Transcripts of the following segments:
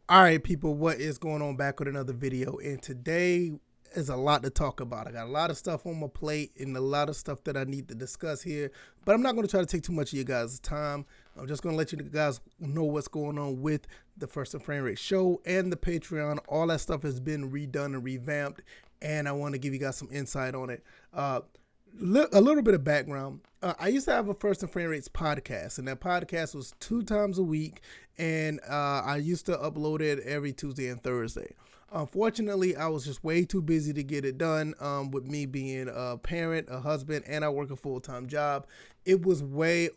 All right, people, what is going on? Back with another video, and today is a lot to talk about. I got a lot of stuff on my plate and a lot of stuff that I need to discuss here, but I'm not going to try to take too much of you guys' time. I'm just going to let you guys know what's going on with the First and Framerates show and the Patreon. All that stuff has been redone and revamped, and I want to give you guys some insight on it. A little bit of background. I used to have a First and Framerates podcast, and that podcast was 2 times a week, and I used to upload it every Tuesday and Thursday. Unfortunately, I was just way too busy to get it done, with me being a parent, a husband, and I work a full-time job. It was way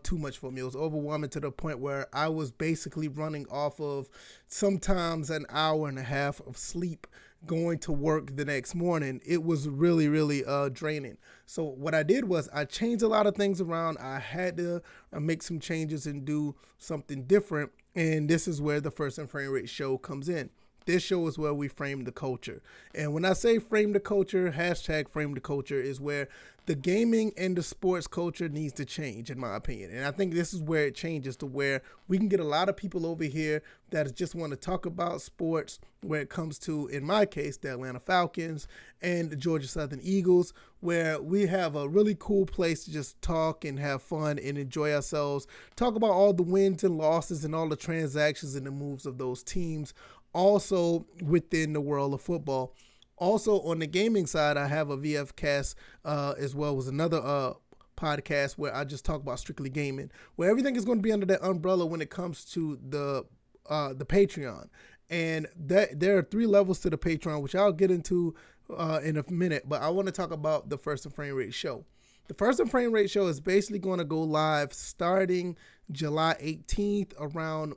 too much for me. It was overwhelming to the point where I was basically running off of sometimes an hour and a half of sleep going to work the next morning. It was really draining. So what I did was I changed a lot of things around. I had to make some changes and do something different, and this is where the First and Framerates show comes in. This show is where we frame the culture. And when I say frame the culture, hashtag frame the culture is where the gaming and the sports culture needs to change, in my opinion. And I think this is where it changes to where we can get a lot of people over here that just want to talk about sports, where it comes to, in my case, the Atlanta Falcons and the Georgia Southern Eagles, where we have a really cool place to just talk and have fun and enjoy ourselves, talk about all the wins and losses and all the transactions and the moves of those teams, also within the world of football. Also on the gaming side, I have a VFcast as well as another podcast where I just talk about strictly gaming, where everything is going to be under that umbrella when it comes to the Patreon. And that there are 3 levels to the Patreon, which I'll get into in a minute, but I want to talk about the First and Framerates show. The First and Framerates show is basically going to go live starting July 18th around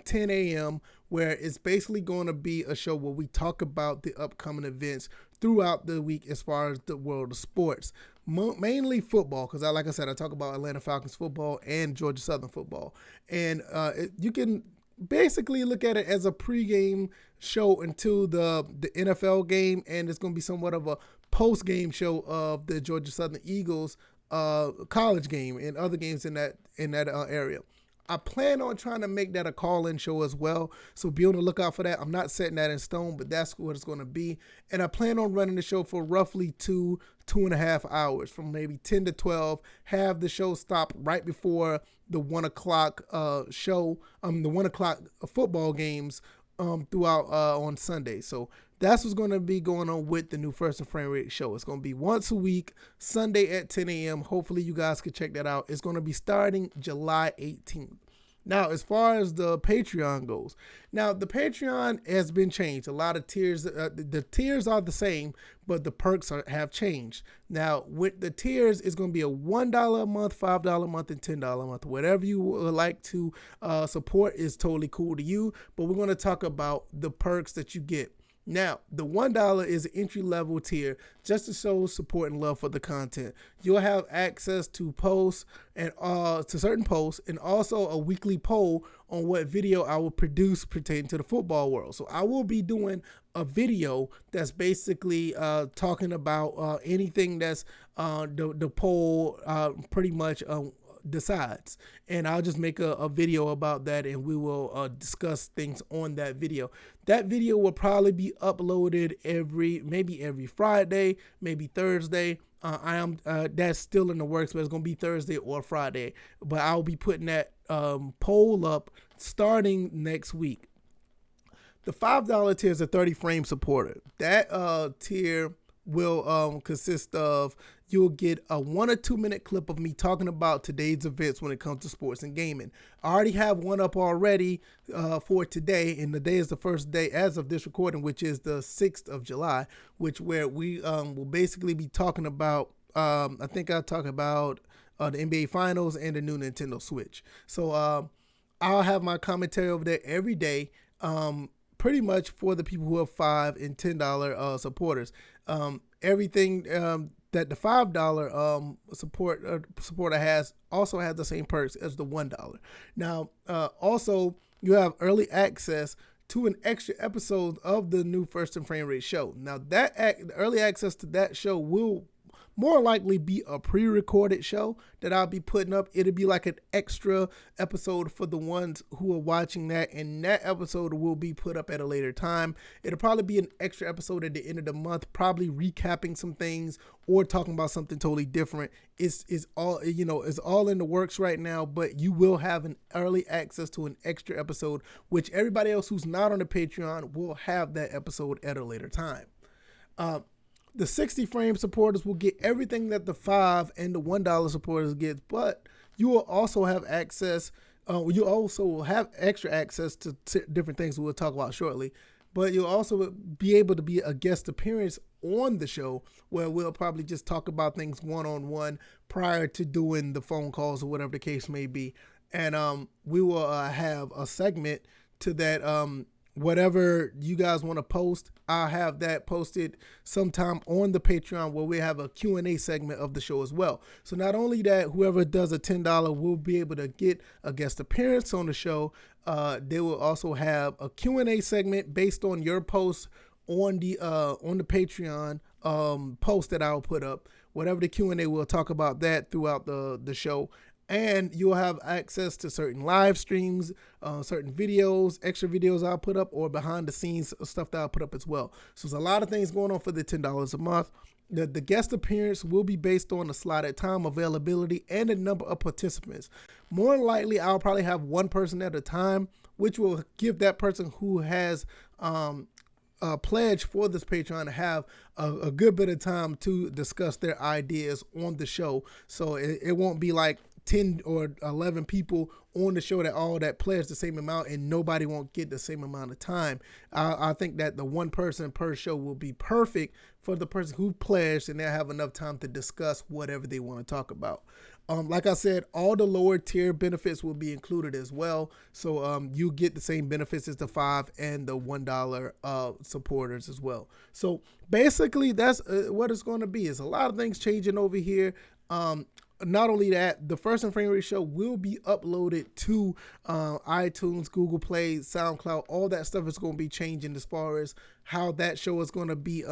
10 a.m., where it's basically going to be a show where we talk about the upcoming events throughout the week as far as the world of sports. Mainly football, because like I said, I talk about Atlanta Falcons football and Georgia Southern football. And you can basically look at it as a pregame show until the NFL game, and it's going to be somewhat of a post-game show of the Georgia Southern Eagles college game and other games in that area. I plan on trying to make that a call-in show as well, so be on the lookout for that. I'm not setting that in stone, but that's what it's going to be. And I plan on running the show for roughly 2.5 hours, from maybe 10 to 12. Have the show stop right before the 1 o'clock show, the 1 o'clock football games throughout on Sunday. So that's what's going to be going on with the new First and Framerates show. It's going to be once a week, Sunday at 10 a.m. Hopefully you guys can check that out. It's going to be starting July 18th. Now, as far as the Patreon goes, now the Patreon has been changed. A lot of tiers, the tiers are the same, but the perks have changed. Now, with the tiers, it's going to be a $1 a month, $5 a month, and $10 a month. Whatever you would like to support is totally cool to you, but we're going to talk about the perks that you get. Now, the $1 is an entry-level tier just to show support and love for the content. You'll have access to posts and to certain posts, and also a weekly poll on what video I will produce pertaining to the football world. So I will be doing a video that's basically talking about anything that's the poll pretty much decides, and I'll just make a video about that, and we will discuss things on that video. That video will probably be uploaded maybe every Friday, maybe Thursday. That's still in the works, but it's gonna be Thursday or Friday. But I'll be putting that poll up starting next week. The $5 tier is a 30 frame supporter. That tier will consist of, you'll get a 1 or 2 minute clip of me talking about today's events when it comes to sports and gaming. I already have one up already for today, and today is the first day as of this recording, which is the 6th of July, where we will basically be talking about, I think I'll talk about the NBA Finals and the new Nintendo Switch. So I'll have my commentary over there every day, pretty much for the people who are $5 and $10 supporters. Everything that the $5 supporter has also has the same perks as the $1. Now, also you have early access to an extra episode of the new First and Framerates show. Now, that early access to that show will more likely be a pre-recorded show that I'll be putting up. It'll be like an extra episode for the ones who are watching that, and that episode will be put up at a later time. It'll probably be an extra episode at the end of the month, probably recapping some things or talking about something totally different. It's all, it's all in the works right now, but you will have an early access to an extra episode, which everybody else who's not on the Patreon will have that episode at a later time. The 60 frame supporters will get everything that the $5 and the $1 supporters get, but you will also have access. You also will have extra access to different things we'll talk about shortly. But you'll also be able to be a guest appearance on the show, where we'll probably just talk about things one-on-one prior to doing the phone calls or whatever the case may be. And we will have a segment to that. Whatever you guys want to post, I'll have that posted sometime on the Patreon, where we have a Q&A segment of the show as well. So not only that, whoever does a $10 will be able to get a guest appearance on the show. They will also have a Q&A segment based on your post on the Patreon post that I'll put up. Whatever the Q&A, we'll talk about that throughout the show. And you'll have access to certain live streams, certain videos, extra videos I'll put up, or behind the scenes stuff that I'll put up as well. So there's a lot of things going on for the $10 a month. The guest appearance will be based on the slotted time, availability, and the number of participants. More than likely, I'll probably have one person at a time, which will give that person who has a pledge for this Patreon to have a good bit of time to discuss their ideas on the show. So it won't be like 10 or 11 people on the show that all that pledge the same amount, and nobody won't get the same amount of time. I think that the one person per show will be perfect for the person who pledged, and they'll have enough time to discuss whatever they want to talk about. Like I said, all the lower tier benefits will be included as well. So you get the same benefits as the $5 and the $1 supporters as well. So basically that's what it's going to be. It's a lot of things changing over here. Not only that, the First and Framerates show will be uploaded to iTunes, Google Play, SoundCloud. All that stuff is going to be changing as far as how that show is going to be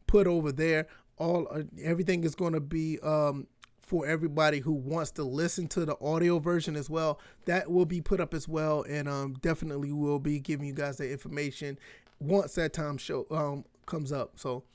put over there. Everything is going to be for everybody who wants to listen to the audio version as well. That will be put up as well, and definitely will be giving you guys that information once that time show comes up. So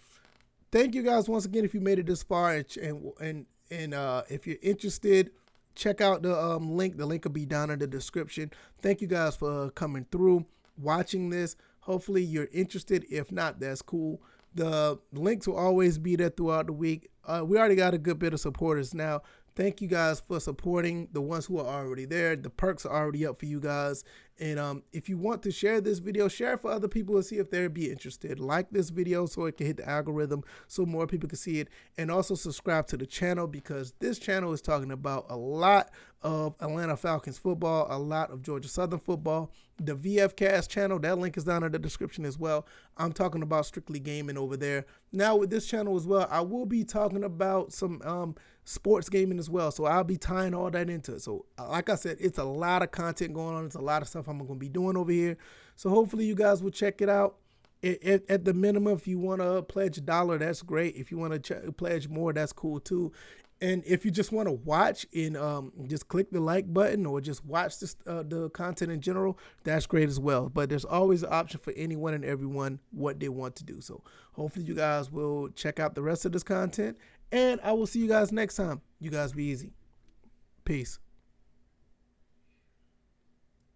thank you guys once again if you made it this far, and if you're interested, check out the link. The link will be down in the description. Thank you guys for coming through, watching this. Hopefully you're interested. If not, that's cool. The links will always be there throughout the week. We already got a good bit of supporters now. Thank you guys for supporting the ones who are already there. The perks are already up for you guys. And if you want to share this video, share it for other people and see if they'd be interested. Like this video so it can hit the algorithm so more people can see it. And also subscribe to the channel, because this channel is talking about a lot of Atlanta Falcons football, a lot of Georgia Southern football. The VFcast channel, that link is down in the description as well. I'm talking about strictly gaming over there. Now with this channel as well, I will be talking about some sports gaming as well. So I'll be tying all that into it. So like I said, it's a lot of content going on. It's a lot of stuff I'm going to be doing over here. So hopefully you guys will check it out. At the minimum, if you want to pledge $1, that's great. If you want to pledge more, that's cool too. And if you just want to watch and just click the like button or just watch this, the content in general, that's great as well. But there's always an option for anyone and everyone what they want to do. So hopefully you guys will check out the rest of this content, and I will see you guys next time. You guys be easy. Peace.